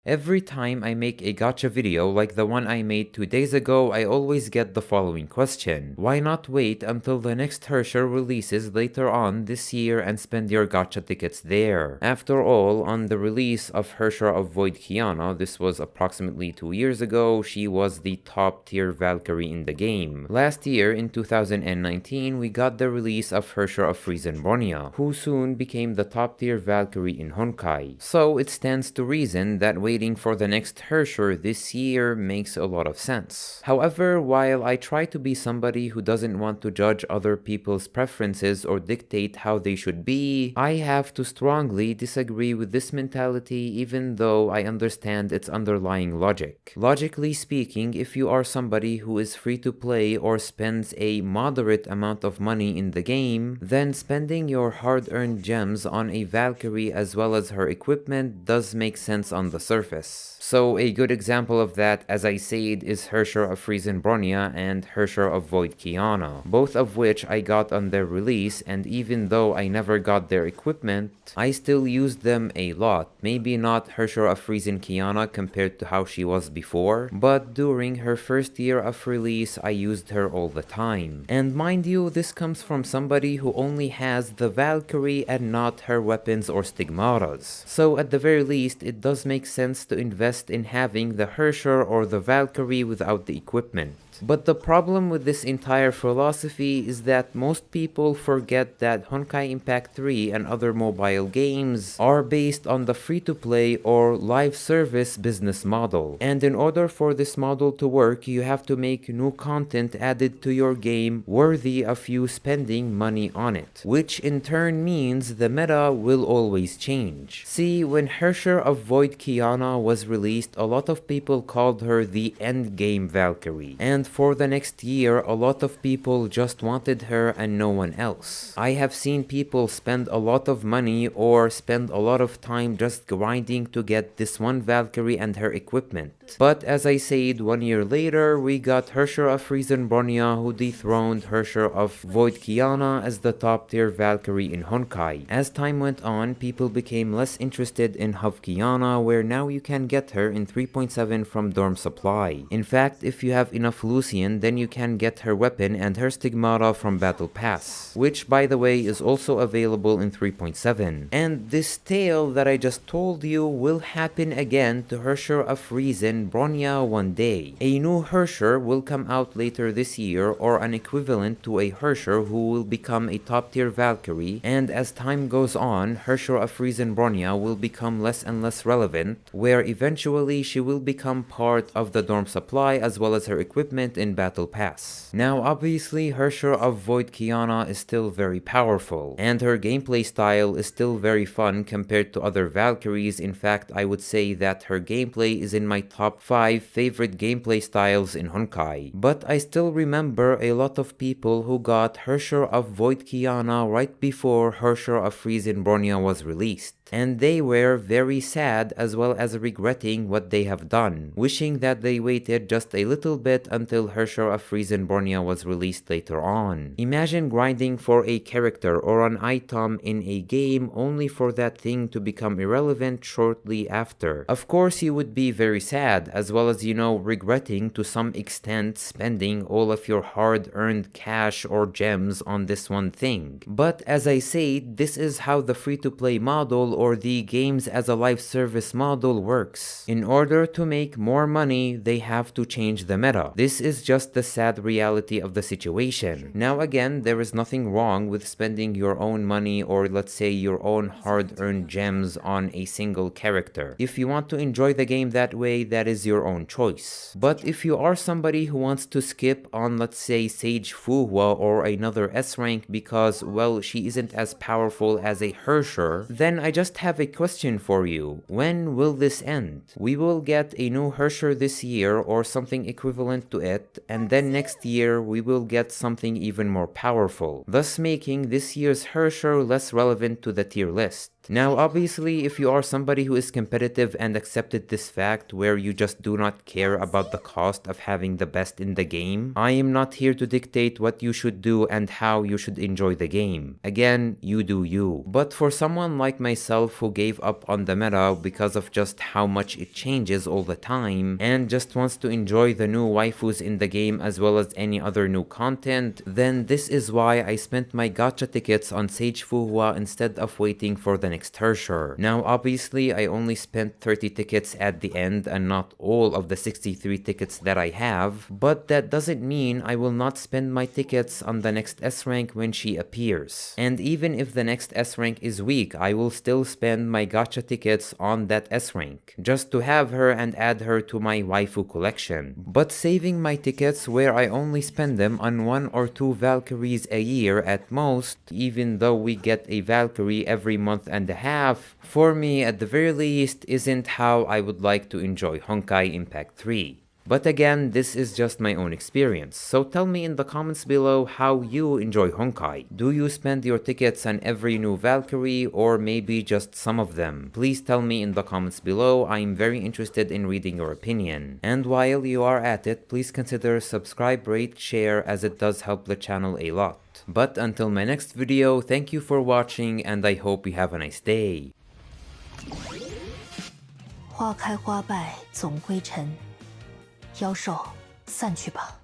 Every time I make a gacha video like the one I made 2 days ago, I always get the following question. Why not wait until the next Herrscher releases later on this year and spend your gacha tickets there? After all, on the release of Herrscher of Void Kiana, this was approximately 2 years ago, she was the top tier Valkyrie in the game. Last year, in 2019, we got the release of Herrscher of Friesen Bronya, who soon became the top tier Valkyrie in Honkai. So it stands to reason that waiting for the next Herrscher this year makes a lot of sense. However, while I try to be somebody who doesn't want to judge other people's preferences or dictate how they should be, I have to strongly disagree with this mentality even though I understand its underlying logic. Logically speaking, if you are somebody who is free to play or spends a moderate amount of money in the game, then spending your hard-earned gems on a Valkyrie as well as her equipment does make sense on the surface. So a good example of that, as I said, is Herrscher of Friesen Bronya and Herrscher of Void Kiana, both of which I got on their release, and even though I never got their equipment, I still used them a lot. Maybe not Herrscher of Friesen Kiana compared to how she was before, but during her first year of release I used her all the time. And mind you, this comes from somebody who only has the Valkyrie and not her weapons or stigmatas. So at the very least, it does make sense to invest in having the Herrscher or the Valkyrie without the equipment. But the problem with this entire philosophy is that most people forget that Honkai Impact 3 and other mobile games are based on the free-to-play or live service business model. And in order for this model to work, you have to make new content added to your game worthy of you spending money on it, which in turn means the meta will always change. See, when Herrscher of Void Kiana was released, a lot of people called her the endgame Valkyrie, and for the next year, a lot of people just wanted her and no one else. I have seen people spend a lot of money or spend a lot of time just grinding to get this one Valkyrie and her equipment. But as I said, 1 year later, we got Herrscher of Friesen Bronya, who dethroned Herrscher of Void Kiana as the top tier Valkyrie in Honkai. As time went on, people became less interested in Hav Kiana, where now you can get her in 3.7 from Dorm Supply. In fact, if you have enough Lucian, then you can get her weapon and her stigmata from Battle Pass, which by the way is also available in 3.7. And this tale that I just told you will happen again to Herrscher of Friesen Bronya one day. A new Herrscher will come out later this year, or an equivalent to a Herrscher who will become a top tier Valkyrie, and as time goes on, Herrscher of Friesen Bronya will become less and less relevant, where eventually she will become part of the Dorm Supply as well as her equipment in Battle Pass. Now obviously Herrscher of Void Kiana is still very powerful, and her gameplay style is still very fun compared to other Valkyries. In fact, I would say that her gameplay is in my top 5 favorite gameplay styles in Honkai. But I still remember a lot of people who got Herrscher of Void Kiana right before Herrscher of Friesen Bronya was released. And they were very sad as well as regretting what they have done, wishing that they waited just a little bit until Herrscher of Friesen Bronya was released later on. Imagine grinding for a character or an item in a game only for that thing to become irrelevant shortly after. Of course you would be very sad, as well as, regretting to some extent spending all of your hard-earned cash or gems on this one thing. But as I said, this is how the free-to-play model or the games as a live service model works. In order to make more money, they have to change the meta. This is just the sad reality of the situation. Now again, there is nothing wrong with spending your own money or let's say your own hard-earned gems on a single character. If you want to enjoy the game that way, that is your own choice. But if you are somebody who wants to skip on, let's say, Sage Fuhua or another S rank because, well, she isn't as powerful as a Herrscher, then I just have a question for you. When will this end? We will get a new Herrscher this year or something equivalent to it, and then next year we will get something even more powerful, thus making this year's Herrscher less relevant to the tier list. Now obviously, if you are somebody who is competitive and accepted this fact where you just do not care about the cost of having the best in the game, I am not here to dictate what you should do and how you should enjoy the game. Again, you do you. But for someone like myself who gave up on the meta because of just how much it changes all the time and just wants to enjoy the new waifus in the game as well as any other new content, then this is why I spent my gacha tickets on Sage Fuhua instead of waiting for the next Herrscher. Now obviously I only spent 30 tickets at the end and not all of the 63 tickets that I have, but that doesn't mean I will not spend my tickets on the next S rank when she appears. And even if the next S rank is weak, I will still spend my gacha tickets on that S rank, just to have her and add her to my waifu collection. But saving my tickets where I only spend them on 1 or 2 Valkyries a year at most, even though we get a Valkyrie every month and a half, for me at the very least isn't how I would like to enjoy Honkai Impact 3. But again, this is just my own experience, so tell me in the comments below how you enjoy Honkai. Do you spend your tickets on every new Valkyrie or maybe just some of them? Please tell me in the comments below, I am very interested in reading your opinion. And while you are at it, please consider subscribe, rate, share as it does help the channel a lot. But until my next video, thank you for watching and I hope you have a nice day. 花开花败总归尘，妖兽散去吧。